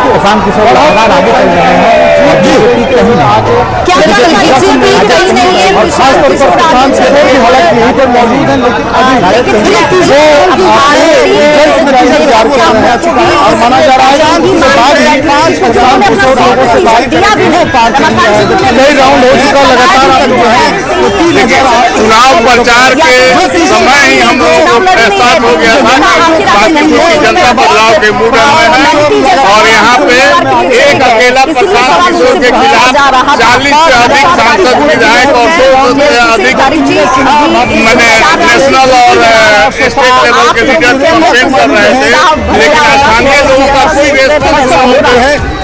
प्रशांत किशोर लगातार आगे चल रहे हैं। खासतौर पर प्रशांत किशोर की हालत यहीं पर मौजूद है, लेकिन और माना जा रहा है कि प्रशांत किशोर लोगों से बात कई राउंड हो चुका लगातार चुनाव प्रचार के समय ही हम लोगों को एहसास हो गया था कि बाकी जनता बदलाव के मूड में है और यहाँ पे एक अकेला प्रशांत किशोर के खिलाफ 40 से अधिक सांसद विधायक और 200 से अधिक मैंने नेशनल और स्टेट लेवल के लीडर कंपेन कर रहे थे, लेकिन स्थानीय लोगों का कोई रेस्पॉन्स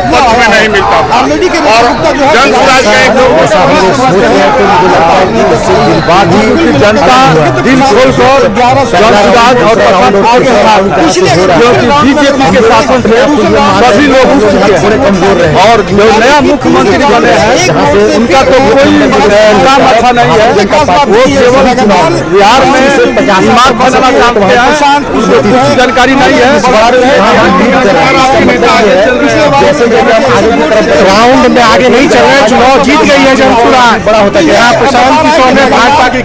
पक्ष में नहीं मिलता था और जनता जनता दिल खोलकर बीजेपी के शासन से सभी लोग कमजोर रहे और जो नया मुख्यमंत्री बने हैं उनका तो कोई काम अच्छा नहीं है। वो केवल बिहार में 50 मार्क बनाना चाहते हैं, उसको जानकारी नहीं है। राउंड में आगे नहीं चल रहे, चुनाव जीत गई है जनता बड़ा होता है। यहाँ प्रशांत किशोर ने भाजपा की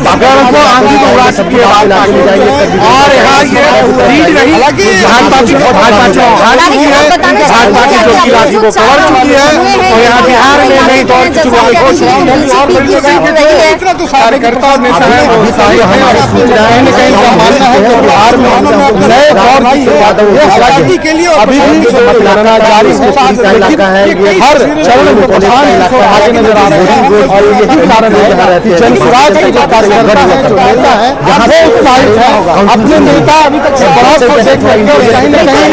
अगर उनको आंधी तो उड़ा सकती है और यहाँ ये लीड रही भाजपा की भाजपा की जो की राशि को कवर चुकी है और यहाँ बिहार में नहीं तो कार्यकर्ता और नेता है मानना है कि बिहार में नए दौर की के लिए अभी भी जारी हर चरण में प्रधान आगे नजर आ रहे हैं और यही कारण है जनसुराज के जो कार्यकर्ता है जहाँ से उत्साहित है अपने नेता अभी तक बहुत कहीं न कहीं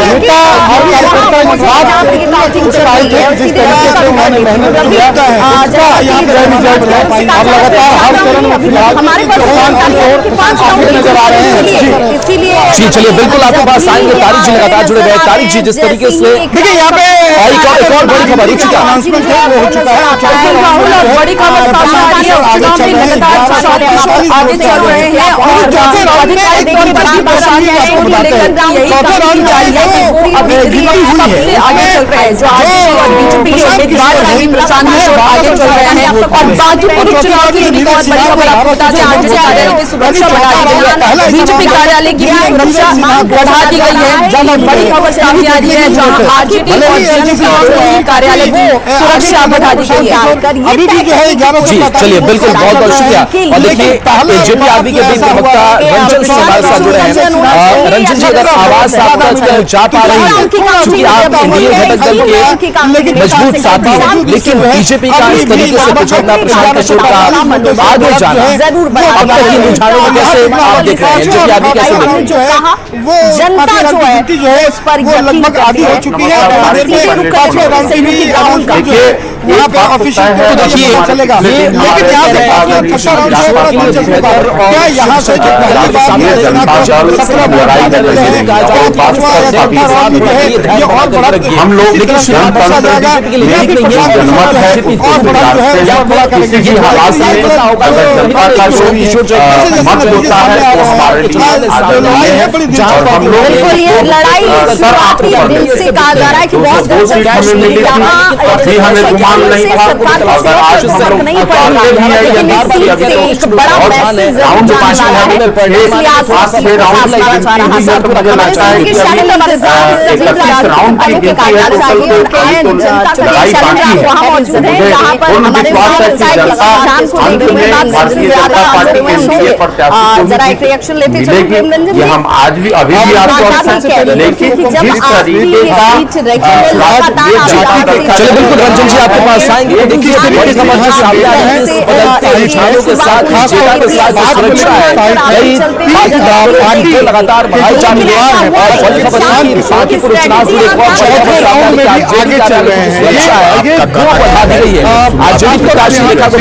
नेता और कार्यकर्ता उत्साहित है जिस तरीके से उन्होंने मेहनत किया अब लगातार हर चरण में फिलहाल नजर आ रहे हैं। जी चलिए बिल्कुल आपके पास आएंगे। तारिक जी लगातार जुड़े गए। तारिक जी जिस तरीके से देखिए यहाँ पे एक और बड़ी खबर हो चुका है बड़ी खबर सामने आ रही है। चुनाव में लगातार आगे चल रहे हैं और सबसे आगे चल रहे हैं जो बीजेपी के उम्मीदवार प्रशांत किशोर आगे चल रहे हैं और बाजूपुर चुनाव की बहुत बड़ी खबर आपको बता दें आरजेडी कार्यालय की सुरक्षा बढ़ा दी गई है। बीजेपी कार्यालय की सुरक्षा बढ़ा दी गई है। बड़ी खबर सामने आ रही है जहां आरजेडी और बीजेपी कार्यालय की सुरक्षा बढ़ा दी गई है। अभी भी जो है 11 जी चलिए बिल्कुल बहुत बहुत शुक्रिया। और देखिए जेपी आदमी के बीच प्रवक्ता रंजन से हमारे साथ जुड़े हैं। रंजन जी अगर आवाज आप तक जा पा रही है क्योंकि आप एनडीए घटक दल के मजबूत साथी हैं, लेकिन बीजेपी का इस तरीके से पिछड़ना प्रशांत किशोर का आगे जाना अब तक की रुझानों में कैसे आप देख रहे हैं? जेपी आदमी कैसे देख रहे हैं? वो जनता जो है उस पर लगभग आधी हो चुकी है। तो देखिए चलेगा लेकिन क्या यहाँ से हम लोग लेकिन लड़ाई दिन से कहा जा रहा है कि बहुत नहीं जरा एक रिएक्शन लेते चलिए। हम आज भी अभी भी आपको लेकिन बिल्कुल रंजन जी आपके पास आएंगे। देखिए बड़ी समस्या सामने आ रही है बदलते रुझानों के साथ जेपी के साथ सुरक्षा है पार्टी को लगातार बढ़ाई जा रही है और बड़ी खबर है कि बांकीपुर चुनाव के एक और आगे चल रहे हैं सुरक्षा है वो बढ़ा दी गई है। आरजेडी प्रकाश रेखा को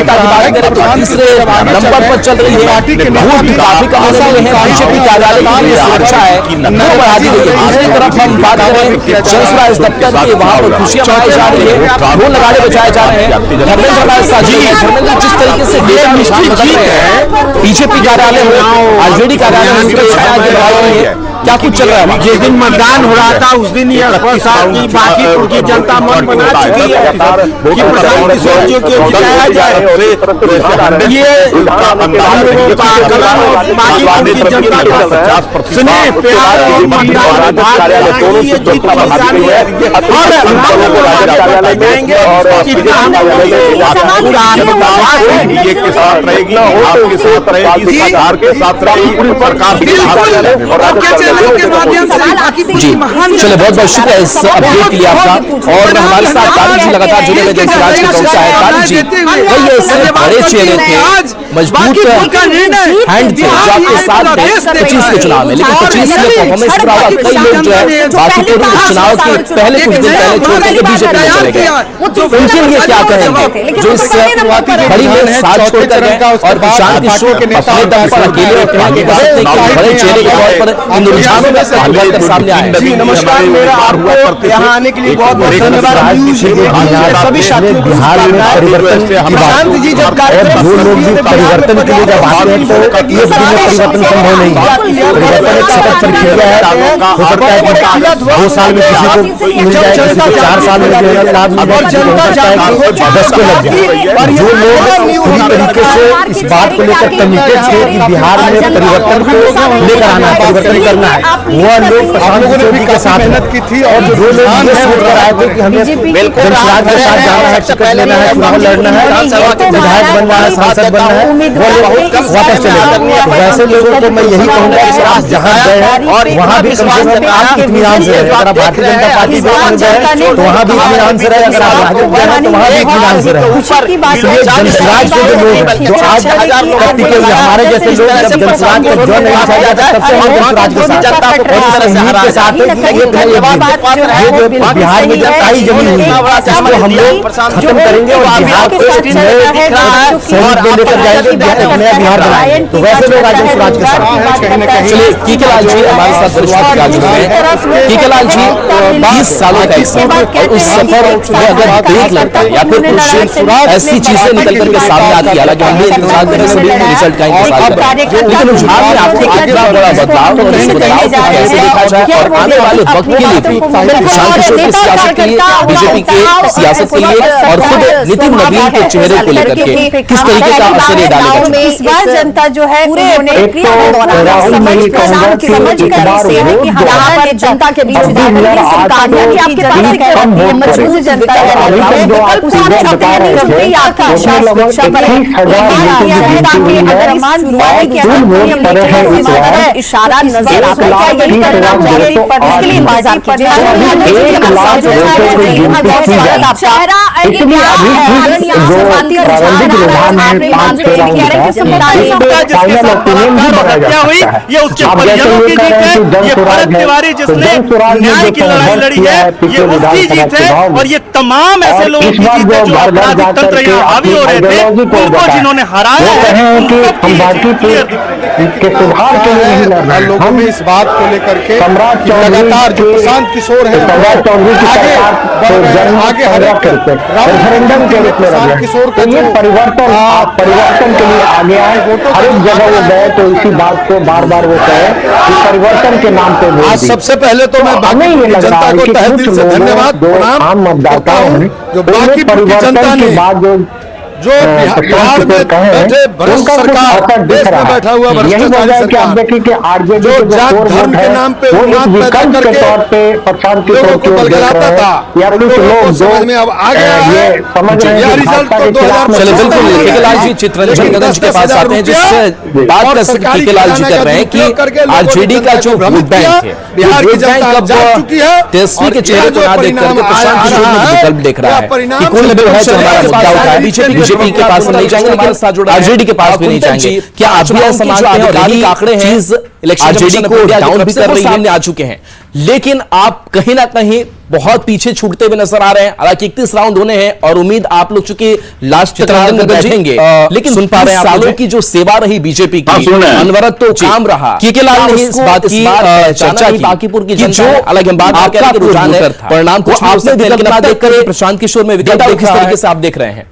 तीसरे नंबर पर चल रही है। वोट काफी कम होने लगे हैं। बीजेपी कार्यालय की सुरक्षा है वो बढ़ा दी गई है। दूसरी तरफ हम बात करें चंसला इस दफ्तर की वहां पर खुशियां मनाई जा रही है, ढोल नगाड़े बजाए जा रहे हैं। धर्मेंद्र हमारे साथ धर्मेंद्र जिस तरीके से बीजेपी कार्यालय हो आरजेडी कार्यालय में सुरक्षा बढ़ा रही है क्या कुछ चल रहा है? जिस दिन मतदान हो रहा था उस दिन ये स्पष्ट था कि बांकीपुर की जनता मन बना चुकी है कि प्रशांत किशोर जी को जिताया जाए। ये हम लोगों का आकलन और बांकीपुर की जनता का स्नेह प्यार और मतदान भाग ये जीत की निशानी है और ये के साथ रहेगी, आपके साथ रहेगी, सरकार के साथ रहेगी, पूरी सरकार के जी चलिए, बहुत बहुत शुक्रिया इस अपडेट के लिए आपका। और हमारे साथ काली जी लगातार जुड़े हुए जनसुराज के प्रवक्ता है। काली जी, वही ऐसे बड़े चेहरे थे, मजबूत हैंड थे जो आपके साथ थे 25 के चुनाव में, लेकिन 25 में परफॉर्मेंस पूरा हुआ। कई लोग जो है बांकीपुर चुनाव के पहले कुछ दिन पहले छोड़ करके बीजेपी में चले गए, उनके लिए क्या कहेंगे जो इस बड़ी में साथ छोड़ कर गए और प्रशांत किशोर के नेता अपने दम पर अकेले और आगे बढ़ सकते हैं, बड़े चेहरे के तौर पर इन रुझानों में आगे कर सामने आए। जी नमस्कार, मेरा आपको यहाँ आने के लिए बहुत बहुत धन्यवाद। सभी साथियों को बिहार में परिवर्तन प्रशांत जी जब जो लोग भी परिवर्तन के लिए जब आते हैं तो ये परिवर्तन संभव नहीं है। परिवर्तन एक सतत प्रक्रिया है। हो सकता है कि 2 साल में किसी को मिल जाए, किसी को 4 साल में जो है लाभ मिल जाए, हो सकता है कि 10 को लग जाए। जो लोग पूरी तरीके से इस बात को लेकर कमिटेड थे कि बिहार में परिवर्तन को लेकर आना है, परिवर्तन करना है, वह लोग प्रशांत किशोर जी के साथ मेहनत की थी। और जो लोग ये सोच कर आए थे कि हमें जनसुराज के साथ जाना है, टिकट लेना है, चुनाव लड़ना है, विधायक बनना है, सांसद बनना है, वो लोग वापस चले गए। तो वैसे लोगों को मैं यही कहूंगा कि आप जहाँ गए हैं और वहाँ भी कम से कम आप इत्मीनान से रहे। अगर आप भारतीय जनता पार्टी में गए तो वहाँ भी इत्मीनान से रहे, अगर आप राजद गए हैं तो वहाँ भी इत्मीनान से रहे। इसलिए जनसुराज के जो लोग हैं, जो आज हमारे जैसे लोग जब जनसुराज को जो नहीं उठाया जाता तब से हम जनसुराज के साथ के साथ ये जो बिहार में जो काई जमी हुई है इसको हम लोग खत्म करेंगे और बिहार को एक नए शहीद को लेकर जाएंगे, एक नया बिहार बनाएंगे। तो वैसे लोग आज जनसुराज के साथ। चलिए कीकेलाल जी हमारे साथ वरिष्ठ हैं। कीकेलाल जी 20 सालों का सफर और उस सफर में अगर ब्रेक लगता है या फिर कुछ ऐसी चीजें निकल करके सामने आती है, हालांकि हम भी इंतजार करें सभी रिजल्ट का इंतजार करें, लेकिन रुझान में आपको कितना बड़ा बदलाव और इस बदलाव को कैसे देखा जाए और आने वाले वक्त के लिए भी प्रशांत किशोर की सियासत के लिए, बीजेपी के सियासत के लिए और खुद नितिन नवीन के चेहरे को लेकर के किस तरीके का असर ये डालेगा? इस बार जनता जो है जनता के बीच मजबूत जनता इशारा नजर आता है, यही करना चाहिए, इसके लिए बाजार ये उसके परिजनों की जीत है, ये भरत तिवारी जिसने न्याय की लड़ाई लड़ी है, ये उसकी जीत है और ये तमाम ऐसे लोगों की जीत है जो आपराधिक तंत्र यहाँ हावी हो रहे थे, उनको जिन्होंने हराया है। हम के सुधार के लिए नहीं लड़ रहे, लोगों में इस बात को लेकर के लगातार जो प्रशांत किशोर है आगे रेफरेंडम के रूप में प्रशांत किशोर का जो परिवर्तन के लिए आगे आए, हर एक जगह वो गए तो इसी बात को बार बार वो कहे कि परिवर्तन के नाम पे आज सबसे पहले तो मैं बाकी जनता को तहे दिल से धन्यवाद आम मतदाताओं ने जो बाकी जनता ने जो बिहार में बैठे भ्रष्ट सरकार, देश में बैठा हुआ भ्रष्टाचारी सरकार जो जात धर्म के नाम पे उन्माद पैदा करके लोगों को बलगलाता था, लोगों समझ में अब आ गया है यह रिजल्ट तो 2000। चलिए बिल्कुल कीकेलाल जी चित्ररंजन गगन जी के पास आते हैं, जिससे बात कर सकते कीकेलाल जी कर रहे हैं कि आरजेडी का जो वोट बैंक है, बिहार की जनता अब जाग चुकी है, तेजस्वी के चेहरे को ना देख करके प्रशांत किशोर में विकल्प देख रहा है कि कौन जो है जो हमारा मुद्दा उठाया। बीजेपी के पास नहीं जाएंगे, लेकिन आरजेडी के पास भी नहीं जाएंगे। क्या आप भी ऐसा मानते हैं? और आंकड़े हैं आरजेडी को डाउन भी कर रही है, आ चुके हैं, लेकिन आप कहीं ना कहीं बहुत पीछे छूटते हुए नजर आ रहे हैं। हालांकि 31 राउंड होने हैं और उम्मीद आप लोग चूंकि लास्ट में बैठेंगे, लेकिन सुन पा रहे हैं सालों की जो सेवा रही बीजेपी की, अनवरत तो काम रहा। कीकेलाल ने इस बात की चर्चा की बांकीपुर की जो अलग हम बात कर रहे हैं रुझान है, परिणाम कुछ आपने देख कर प्रशांत किशोर में विकल्प किस तरीके से आप देख रहे हैं?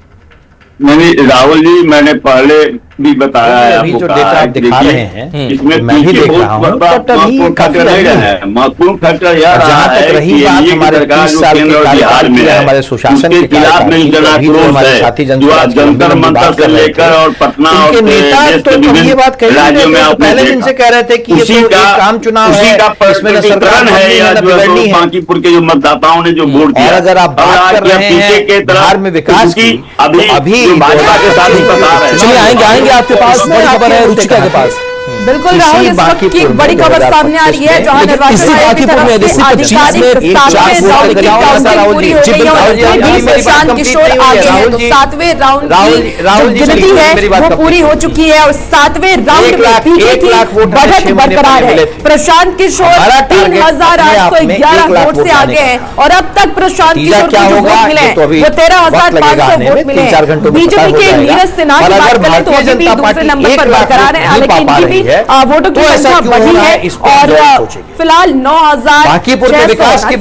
नहीं राहुल जी, मैंने पहले भी बताया है अभी आपको जो कहा डेटा है, आप दिखा देखिए, रहे हैं इसमें मैं भी पीछे देख बहुत रहा हूँ, बड़ा तब तभी महत्वपूर्ण काफी फैक्टर नहीं नहीं रहा है। है। महत्वपूर्ण फैक्टर यह और रहा जहाँ तक है रही कि बात एनडीए की हमारे सरकार 30 जो साल के केंद्र और कार्यकाल बिहार में की, है, हमारे सुशासन उसके के खिलाफ कार्यकाल में की, इतना अभी जो क्रोध हमारे है, साथी जो जनसुराज आज की लंबी जंतर लंबी मंतर बात से कर रहे लेकर थे, और पटना उनके और नेता देश तो के ये विभिन्न बात कही नहीं राज्यों रहे में थे, वो आपने पहले दिन देखा। से कह रहे थे कि ये उसी तो का एक काम चुनाव उसी है, का इसमें न सरकार प्रकटीकरण है बननी या है न जो है बिगड़नी सो है। बांकीपुर के जो मतदाताओं ने जो वोट दिया। और अगर आप बात कर रहे हैं बिहार में विकास की, अभी तो अभी जो भाजपा के साथ ही बता रहे हैं। चलिए आएंगे आपके पास, बड़ी खबर है रुचिका के पास। बिल्कुल राहुल, इस वक्त की एक बड़ी खबर सामने आ रही है जहां निर्वाचन आयोग की तरफ से आधिकारिक 7वें राउंड की काउंटिंग पूरी हो गई है और इसमें भी प्रशांत किशोर आगे हैं। तो 7वें राउंड की जो गिनती है वो पूरी हो चुकी है और 7वें राउंड में बीजेपी की बढ़त बरकरार है। प्रशांत किशोर 3811 वोट से आगे हैं और अब तक प्रशांत किशोर को जो वोट मिले हैं वो 13,500 वोट मिले हैं। बीजेपी के नीरज सिन्हा की बात करें तो अभी भी दूसरे नंबर पर बरकरार है, हालांकि इनकी भी वोटों की संख्या बढ़ी है और फिलहाल 9,680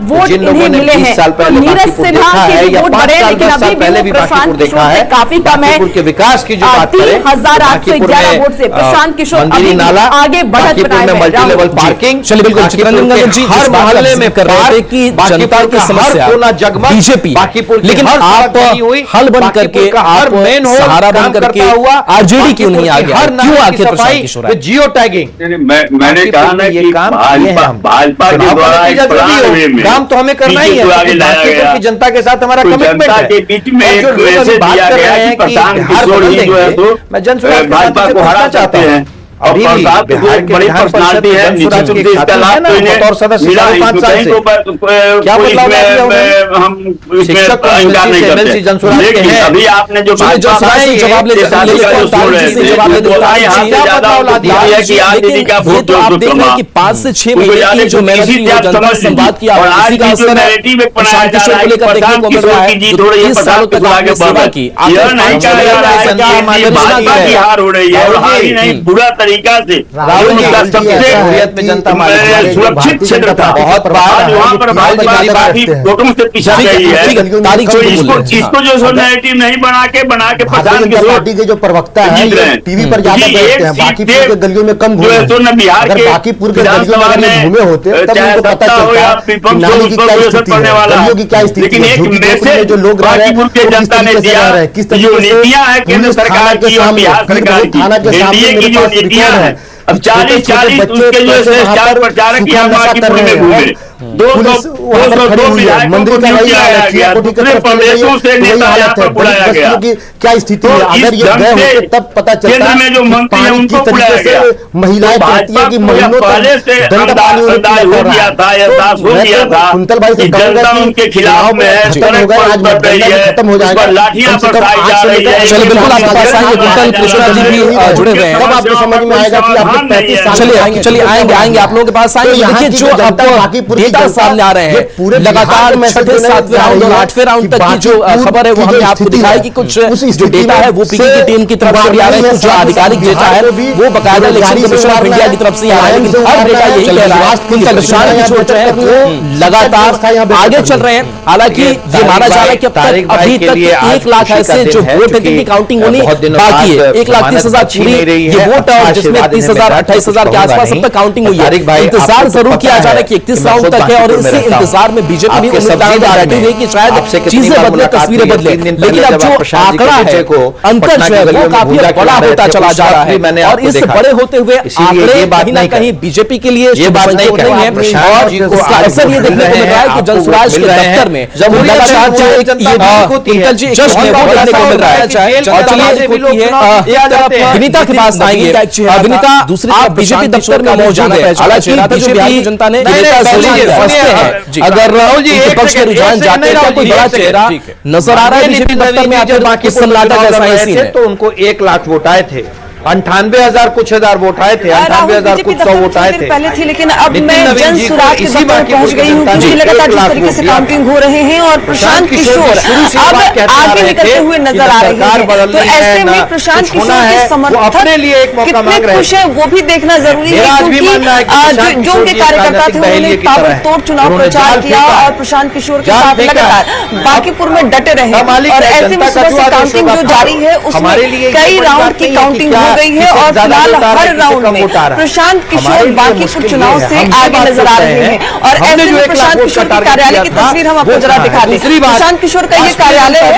वोट इन्हें मिले हैं। नीरज सिन्हा के भी वोट बढ़े लेकिन अभी भी प्रशांत किशोर से काफी कम है। के विकास की जो बात करें, 3,811 वोट से प्रशांत किशोर अभी आगे बढ़त बनाए मल्टी लेवल पार्किंग। चलिए बिल्कुल चित्ररंजन जी हर मोहल्ले में कर रहे थे कि जनता की समस्या बीजेपी, लेकिन आप हल बन करके, आप सहारा बन करके आरजेडी क्यों नहीं आ गया, क्यों आखिर प्रशांत किशोर आए? जियो टैगिंग मैंने कहा ना कि भाजपा के द्वारा एक प्लान वे में काम तो हमें करना ही है, बाकी जनता के साथ हमारा कमिटमेंट है। के बीच में एक मैसेज दिया गया कि प्रशांत किशोर ही जो है तो भाजपा को हरा चाहते हैं। और प्रसाद तो एक बड़ी पर्सनालिटी है, निश्चित रूप से इसका लाभ तो इन्हें मिला ही। क्या बदलाव हम शिक्षक इंकार नहीं करते, लेकिन अभी आपने जो जवाब आप देख रहे हैं कि 5 से 6 महीने की जो जनता संवाद की आवाज़ का असर है। प्रशांत किशोर को लेकर देखने को मिल रहा है, 30 सालों तक आपने सेवा की, यह नहीं कहा जा रहा है कि भाजपा की हार हो रही है, और हार ही नहीं पूरा तरीका से राहुल जी का सबसे जनता सुरक्षित क्षेत्र था। बहुत आज वहाँ पर भाजपा काफी वोटों से पिछड़ गई है। इसको जो नैरेटिव नहीं बना के प्रशांत किशोर पार्टी के जो प्रवक्ता है टीवी पर ज्यादा बैठते हैं, बाकीपुर के गलियों में कम घूमे। अगर बाकीपुर के गलियों में घूमे होते तब उनको पता चलता कि नाली की क्या स्थिति है, गलियों की क्या स्थिति है, झुग्गी में जो लोग रह रहे हैं जनता ने दिया है, किस तरीके से नीतियां है केंद्र सरकार की और बिहार सरकार की, एनडीए की जो नीतियां है। अब 40 उसके जो स्टार प्रचारक यहाँ बांकीपुर में घूमे, 202 विधायकों को न्यूज आया गया, दूसरे प्रदेशों से नेता यहाँ पर बुलाया गया। क्या स्थिति है? अगर ये गए होते तब पता चलता केंद्र में जो मंत्री हैं उनको बुलाया गया। महिलाएं कहती है कि महीनों पहले से अंदाज हो गया था, एहसास हो गया था कि जनता उनके खिलाफ में है, सड़क पर उतर रही है, उस पर लाठियां बरसाई जा रही है। चलिए बिल्कुल आपके पास आएंगे, कुंतल कृष्णा जी भी जुड़े हुए हैं, तब आपको समझ में आएगा कि आपको 35 साल चलिए आएंगे आप लोगों के पास आएंगे। देखिए जो आपको डेटा सामने आ रहे हैं लगातार 6ठे 7वें राउंड और 8वें राउंड तक की जो खबर है वो हमने आपको दिखाई कि कुछ जो डेटा है वो पीके की टीम की तरफ से भी आ रहे हैं, कुछ जो आधिकारिक डेटा है वो बकायदा इलेक्शन कमीशन ऑफ इंडिया की तरफ से आ रहा है, लेकिन हर डेटा यही कह रहा है कि प्रशांत किशोर जो है वो लगातार आगे चल रहे हैं। हालांकि ये माना जा रहा है कि अभी तक 1 लाख ऐसे जो वोट है जिनकी काउंटिंग होनी बाकी है, 1,30,000 पूरी ये वोट है और जिसमें 30,000 28,000 के आसपास अब तक काउंटिंग हुई है। इंतजार जरूर किया जा रहा है कि 31 राउंड तक है और इसी इंतजार में बीजेपी भी उम्मीदवारों को बैठी हुई कि शायद चीजें बदले, तस्वीरें बदले, लेकिन अब जो आंकड़ा है अंतर जो है वो काफी बड़ा होता चला जा रहा है और इस बड़े होते हुए आंकड़े कहीं ना कहीं बीजेपी के लिए ये बात नहीं है और इसका असर ये देखने को मिल रहा है कि जनसुराज के दफ्तर में जब विनीता के पास आएंगे, विनीता दूसरी तरफ बीजेपी दफ्तर में मौजूद है, हालांकि बीजेपी जनता ने अगर राहुल जी विपक्ष के रुझान जाते हैं तो कोई बड़ा चेहरा नजर आ रहा है बीजेपी दफ्तर में आकर बाकी सन्नाटा जैसा है, तो उनको 1 लाख वोट आए थे 98,000 कुछ हजार वोट आए थे, 98,000 कुछ 100 वोट आए थे पहले थी, लेकिन अब नितिन मैं नवीन जन जी को सुराग के इसी दफ्तर बात की पहुंच गई हूँ, क्योंकि लगातार जिस तरीके से काउंटिंग हो रहे हैं और प्रशांत किशोर अब आगे निकलते हुए नजर आ रहे हैं। तो ऐसे में प्रशांत किशोर के समर्थक अपने लिए एक मौका मांग रहे खुश है वो भी देखना जरूरी है, क्योंकि जो उनके कार्यकर्ता थे उन्होंने ताबड़तोड़ चुनाव प्रचार किया और प्रशांत किशोर के साथ लगातार बांकीपुर में डटे रहे। और ऐसे में सुबह से काउंटिंग जो जारी है उसमें कई राउंड की काउंटिंग हो गई है और फिलहाल हर राउंड में प्रशांत किशोर बांकीपुर चुनाव से आगे नजर आ रहे हैं। और ऐसे में प्रशांत किशोर के कार्यालय की तस्वीर हम आपको जरा दिखा दें। प्रशांत किशोर का ये कार्यालय है,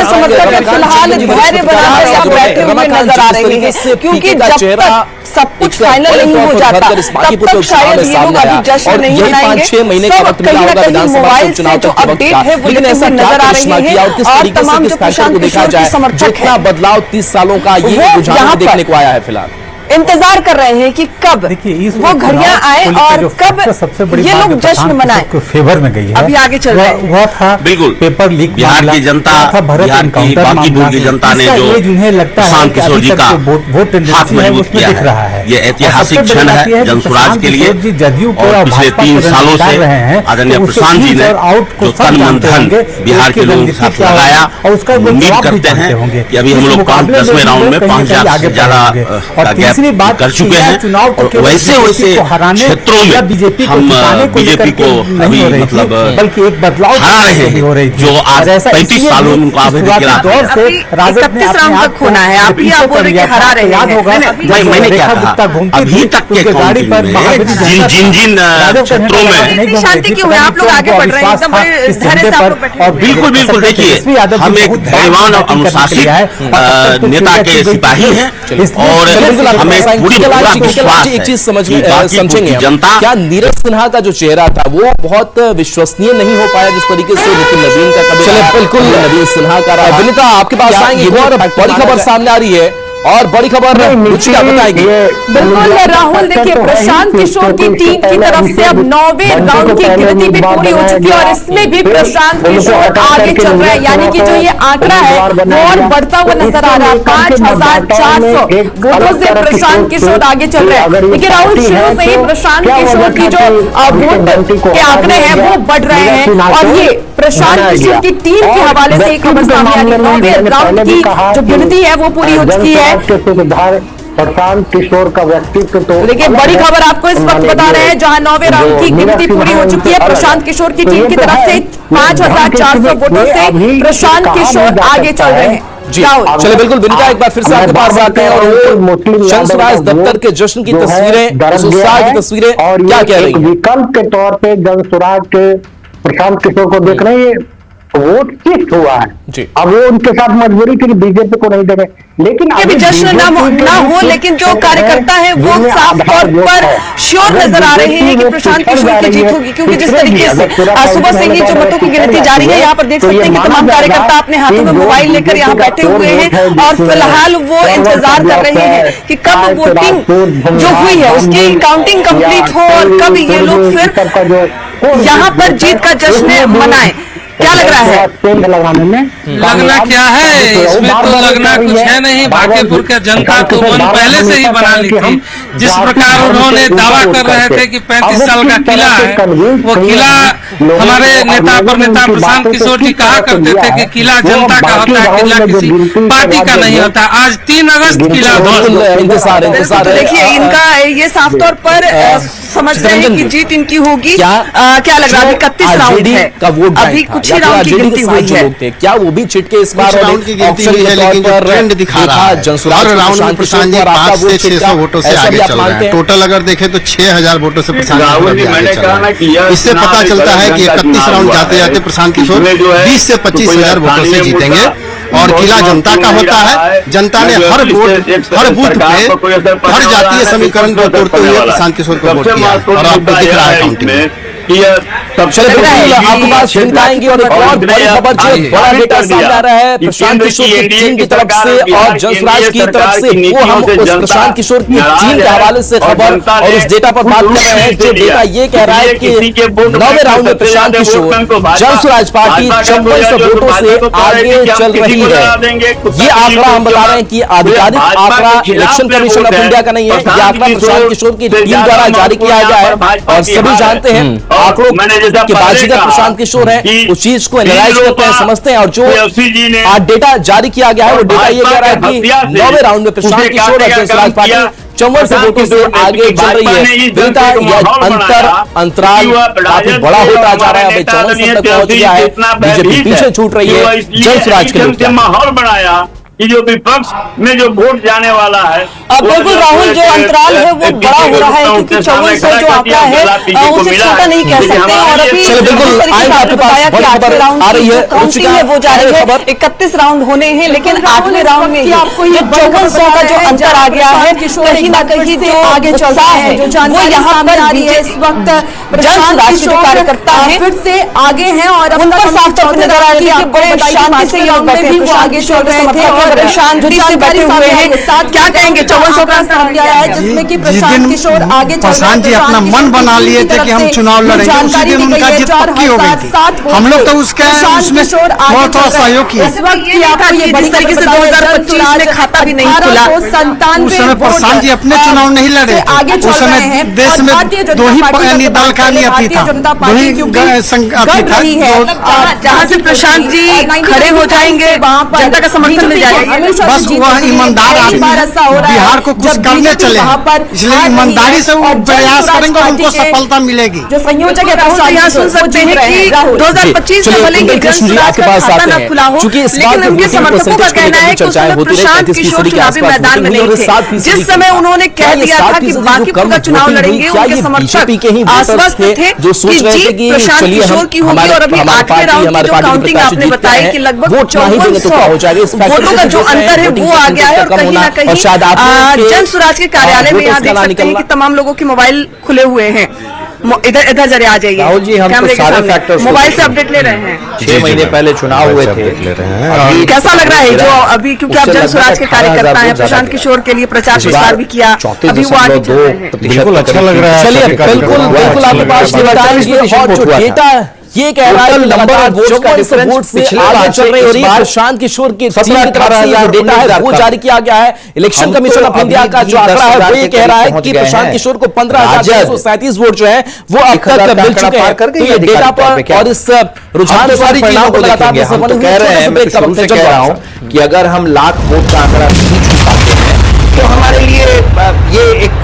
समर्थक फिलहाल धैर्य बनाकर यहाँ बैठे हुए नजर आ रहे हैं, क्योंकि जब तक सब कुछ फाइनल नहीं हो जाता तब तक शायद ये लोग अभी जश्न नहीं मनाएंगे। सब कहीं ना कहीं मोबाइल से जो अपडेट है वो लेते हुए नजर आ रहे हैं और तमाम जो प्रशांत किशोर के समर्थक हैं बदलाव 30 सालों का ये रुझान देखने को आया है फिलहाल इंतजार कर रहे हैं कि कब वो घड़ियां आए और कब ये लोग जश्न मनाएं। फेवर में गई है, अभी आगे चल रहे हैं। वो था बिल्कुल पेपर लीक, बिहार की जनता, बिहार की बांकीपुर की जनता ने जो जिन्हें लगता है प्रशांत किशोर जी का वोट हाथ मजबूत किया दिख रहा है। ये ऐतिहासिक क्षण है जनसुराज के लिए। और पिछले 3 सालों से आदरणीय प्रशांत जी ने जो तन मन धन बिहार के लोगों के साथ लगाया, उम्मीद करते हैं कि अभी हम लोग 10वें राउंड में 5,000 से ज्यादा कर चुके हैं। और वैसे वैसे क्षेत्रों में हम बीजेपी को अभी मतलब बल्कि एक बदलाव हरा रहे हैं, जो आज 35 सालों में मुकाबले के दौर से 31 राउंड तक होना है। अभी आप बोल रहे हैं कि हरा रहे हैं, मैंने क्या कहा, अभी तक के काउंटिंग में जिन क्षेत्रों में शांति क्यों है? आप लोग आगे बढ़ रहे हैं एकदम बड़े धैर्य से आप बैठे। बिल्कुल बिल्कुल, देखिए हम एक धैर्यवान और अनुशासित नेता के सिपाही हैं और हमें एक चीज समझेंगे जनता, क्या नीरज सिन्हा का जो चेहरा था वो बहुत विश्वसनीय नहीं हो पाया जिस तरीके से नितिन नवीन का कभी। चलिए बिल्कुल नवीन सिन्हा का रहा। विनीता आपके पास आएंगे और बड़ी खबर सामने आ रही है और बड़ी खबर रुचिका बताएंगे। बिल्कुल राहुल, देखिए प्रशांत किशोर की टीम की तरफ से अब 9वें राउंड की गिनती भी पूरी हो चुकी है और इसमें भी प्रशांत किशोर आगे चल रहे हैं। यानी कि जो ये आंकड़ा है वो और बढ़ता हुआ नजर आ रहा है। 5,400 वोटों से प्रशांत किशोर आगे चल रहे हैं। देखिए राहुल, शुरू से ही प्रशांत किशोर की जो वोट के आंकड़े हैं वो बढ़ रहे हैं और ये प्रशांत किशोर की टीम के हवाले से एक खबर सामने आ रही है। 9वें राउंड की जो गिनती है वो पूरी हो चुकी है। प्रशांत किशोर का व्यक्तित्व तो देखिए बड़ी खबर आपको इस वक्त बता रहे हैं, जहां 9वें राउंड की गिनती पूरी हो चुकी है। प्रशांत किशोर की टीम की तरफ से 5,400 वोटों से प्रशांत किशोर आगे चल रहे हैं। जी चलिए बिल्कुल विनीता, एक बार फिर से आपके पास आते हैं और जनसुराज दफ्तर के जश्न की तस्वीरें, उस उत्साह की तस्वीरें क्या कह रही हैं? विकल्प के तौर पे जनसुराज के प्रशांत किशोर को देख रहे हैं, वोट शिफ्ट हुआ है जी। अब वो उनके साथ मजबूरी थी बीजेपी को नहीं देंगे, लेकिन अभी जश्न ना हो लेकिन जो कार्यकर्ता है वो साफ तौर पर श्योर नजर आ रहे हैं कि प्रशांत किशोर की जीत होगी, क्योंकि जिस तरीके से सुबह से ही जो मतों की गिनती जारी है, यहाँ पर देख सकते हैं कि तमाम कार्यकर्ता अपने हाथों में मोबाइल लेकर यहाँ बैठे हुए हैं और फिलहाल वो इंतजार कर रहे हैं कि कब वोटिंग जो हुई है उसकी काउंटिंग कंप्लीट हो और कब ये लोग फिर यहाँ पर जीत का जश्न मनाएं। क्या लग रहा है? लगाने में लगना क्या है, इसमें तो लगना कुछ है नहीं। बांकीपुर के जनता तो मन पहले से ही बना ली थी। जिस प्रकार उन्होंने दावा कर रहे थे कि 35 साल का किला है, वो किला हमारे नेता प्रशांत किशोर जी कहा करते थे कि किला जनता का होता है, किला किसी पार्टी का नहीं होता। आज 3 अगस्त किला इंतजार देखिए इनका ये साफ तौर पर समझ रहे हैं कि जीत इनकी होगी। क्या लग रहा है? 31 राउंड है, अभी कुछ ही राउंड की गिनती हुई है। क्या वो भी चिटके इस बार राउंड की गिनती हुई है, लेकिन जो ट्रेंड दिखा रहा है हर राउंड में प्रशांत जी 500 से 600 वोटों से आगे चल रहे हैं। टोटल अगर देखें तो 6,000 वोटों से प्रशांत किशोर आगे चल रहे हैं। इससे पता चलता है कि 31 राउंड जाते जाते प्रशांत किशोर 20 से 25,000 वोटों से जीतेंगे और किला जनता का होता है। जनता ने हर बूथ पे हर जातीय समीकरण को तोड़ते हुए प्रशांत किशोर को वोट किया और आपको दिख रहा है काउंटिंग में। कि चलिए बिल्कुल आपके पास फिल्म आएंगी और एक और बड़ी खबर जो बड़ा डेटा सामने आ रहा है प्रशांत किशोर की टीम की तरफ से और जसराज की तरफ से, वो हम उस प्रशांत किशोर की टीम के हवाले से खबर और उस डेटा पर बात कर रहे हैं। जो डेटा ये कह रहा है कि 9वें राउंड में प्रशांत किशोर जनसुराज पार्टी 5400 वोटों से आगे चल रही है। ये आंकड़ा हम बता रहे हैं कि आधिकारिक आंकड़ा इलेक्शन कमीशन ऑफ इंडिया का नहीं है, ये आंकड़ा प्रशांत किशोर की टीम द्वारा जारी किया गया है और सभी जानते हैं आंकड़ों कि बाजीगर प्रशांत किशोर है, उस चीज को एनालाइज करते हैं, समझते हैं। और जो आज डेटा जारी किया गया है वो डेटा ये कह रहा है कि 9वें राउंड में प्रशांत किशोर और जनसुराज पार्टी 5400 वोटों से आगे चल रही है। बेटा यह अंतराल काफी बड़ा होता जा रहा है, अभी 5400 तक पहुंच गया है, बीजेपी पीछे छूट रही है जनसुराज के लिए। माहौल बनाया कि जो विपक्ष में जो वोट जाने वाला है, अब बिल्कुल राहुल, जो अंतराल है वो बड़ा हो रहा है क्योंकि 5400 जो आंकड़ा है उसे छोटा नहीं कह सकते। और अभी बिल्कुल आपके पास बड़ी खबर आ रही है, काउंटिंग है वो जारी है, 31 राउंड होने हैं, लेकिन 8वें राउंड में आपको ये 5400 का जो अंतर आ गया है कहीं ना कहीं जो आगे चल रहा है, वो यहाँ पर आ रही है। इस वक्त जनसुराज के कार्यकर्ता है फिर से आगे हैं और उन पर साफ तौर पर नजर आ रही है कि बड़े शांति से वो आगे चल रहे थे और शांति से बैठे हुए हैं। क्या कहेंगे 5400 का सामने आया है जिसमें कि प्रशांत किशोर आगे चल रहे हैं। प्रशांत जी अपना मन बना लिए थे कि हम चुनाव लड़ेंगे, उसी दिन उनका जीत पक्की हो गई थी। हम लोग तो उसके उसमें बहुत सहयोग किया। इस वक्त की आपको ये बड़ी तरीके से 2025 में खाता भी नहीं खुला। उस समय प्रशांत जी अपने चुनाव नहीं लड़े, उस समय देश में 2 ही दल का नियति था, 2 ही अभी था। जहाँ से प्रशांत जी खड़े हो जाएंगे जनता का समर्थन मिल जाएगा। बस वह ईमानदार आदमी बिहार को कुछ करने चले, इसलिए ईमानदारी से वो प्रयास करेंगे और उनको सफलता मिलेगी। जो संयोजक है यहाँ सुन सकते हैं कि 2025 में भले ही खाता न खुला हो, लेकिन उनके समर्थकों का कहना है कि उस समय प्रशांत किशोर चुनावी मैदान में नहीं थे। जिस समय उन्होंने कह दिया था कि बांकीपुर का चुनाव लड़ेंगे, उनके समर्थक आश्वस्त थे कि जीत प्रशांत किशोर की होगी। और अभी 8वें राउंड की जो काउंटिंग आपने बताई कि लगभग 5400 वोटों का जो अंतर है वो आ गया है और कहीं ना कहीं जनसुराज के कार्यालय में यहाँ देख सकते हैं कि तमाम लोगों के मोबाइल खुले हुए हैं। इधर जरिए आ जाइए राहुल जी, हम तो सारे फैक्टर्स मोबाइल से अपडेट ले रहे हैं। 6 महीने पहले चुनाव हुए थे, कैसा लग रहा है जो अभी, क्योंकि आप जनसुराज के कार्यकर्ता हैं, प्रशांत किशोर के लिए प्रचार प्रसार भी किया, अभी वो आगे चल रहे हैं। बिल्कुल अच्छा लग रहा है। चलिए बिल्कुल आपके पास और जो डेटा ये कह रहा है लगातार वोट से आगे चल रही है। और प्रशांत किशोर की टीम की तरफ से ये डेटा है वो जारी किया गया है। इलेक्शन कमीशन ऑफ इंडिया का जो आंकड़ा है वो ये कह रहा है कि प्रशांत किशोर को 15,237 वोट जो है वो अब तक मिल चुके हैं। तो ये डेटा पर और इस रुझान सारी चीजों को देखेंगे। हम तो कह रहे हैं, शुरू से कह रहा हूं कि अगर हम लाख वोट का आंकड़ा नहीं छू पाते हैं तो हमारे लिए ये एक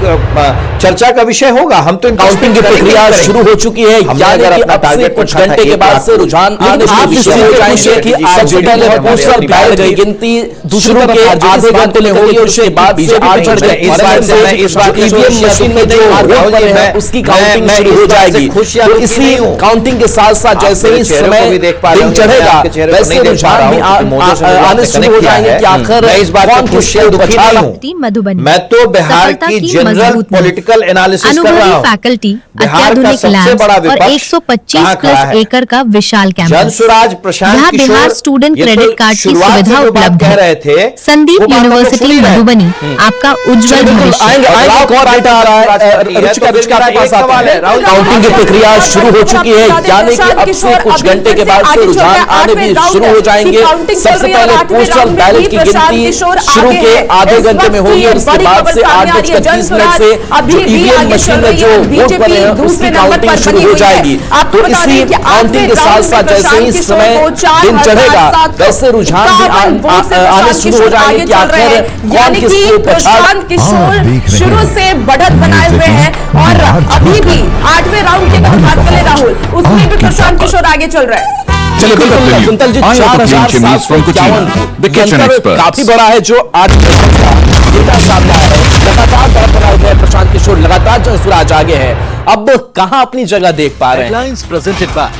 चर्चा का विषय होगा। हम तो काउंटिंग की प्रक्रिया शुरू हो चुकी है, यानी कि अब से कुछ घंटे के बाद से रुझान आने शुरू हो जाएंगे कि सबसे पहले पोस्टल बैलेट की गिनती दूसरों के आधे घंटे में होगी और उसके बाद से आगे बढ़ गए। इस बार ईवीएम मशीन में जो वोट पड़े हैं उसकी काउंटिंग शुरू हो जाएगी। तो इसी काउंटिंग के साथ साथ जैसे ही समय दिन चढ़ेगा वैसे रुझान भी आने शुरू हो जाएंगे कि आखिर इस बात में खुश या दुखी नहीं हूं। मैं तो बिहार की जनरल पॉलिटिकल एनालिसिस कर रहा हूं। फैकल्टी, बिहार का सबसे बड़ा और 125 प्लस एकड़ का विशाल कैंपस। जनसुराज प्रशांत यहाँ किशोर बिहार स्टूडेंट क्रेडिट कार्ड की सुविधा उपलब्ध कह रहे थे। है। संदीप यूनिवर्सिटी मधुबनी आपका उज्जवल भविष्य। काउंटिंग की प्रक्रिया शुरू हो चुकी है, यानी कि अब से कुछ घंटे के बाद से रुझान आने भी शुरू हो जाएंगे। सबसे पहले पोस्टल बैलेट की गिनती शुरू के आधे घंटे में होगी और उसके बाद से 8:30 से जो ईवीएम मशीन में जो वोट पड़े हैं उसकी काउंटिंग शुरू हो जाएगी। तो इसी काउंटिंग के साथ साथ जैसे ही समय दिन चढ़ेगा वैसे रुझान भी आने शुरू हो जाएंगे कि आखिर कौन किसको प्रशांत किशोर शुरू से बढ़त बनाए हुए हैं और अभी भी 8वें राउंड की बात करें राहुल, उसमें भी प्रशांत किशोर आगे चल रहा है। चलिए बिल्कुल कुंतल जी, 4,751 काफी बड़ा है जो 8 डेटा सामने आया है। लगातार बढ़त बनाए हुए प्रशांत किशोर, लगातार जनसुराज आगे है। अब कहां अपनी जगह देख पा रहे हैं। Presented by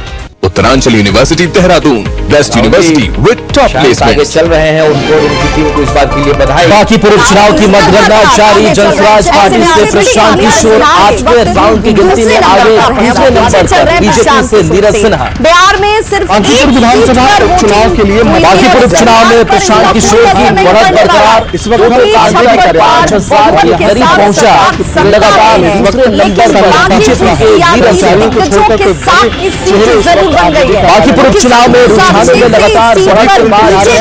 Uttaranchal university Dehradun, best university with top आगे प्लेसमेंट। चल रहे हैं, उनको और उनकी टीम को इस बात के लिए बधाई। बांकीपुर उपचुनाव की मतगणना जारी, जनस्वराज पार्टी से प्रशांत किशोर 8वें राउंड की गिनती में आगे, तीसरे नंबर पर बीजेपी से नीरज सिन्हा। बिहार में सिर्फ बांकीपुर विधानसभा उपचुनाव के लिए बांकीपुर उपचुनाव में प्रशांत किशोर की बढ़त बरकरार, इस वक्त कांटे 5,000 के करीब पहुंचा, लगातार दूसरे नंबर पर बीजेपी के नीरज सिन्हा। जरूर बन गई है। बांकीपुर उपचुनाव में रुझानों में लगातार बढ़त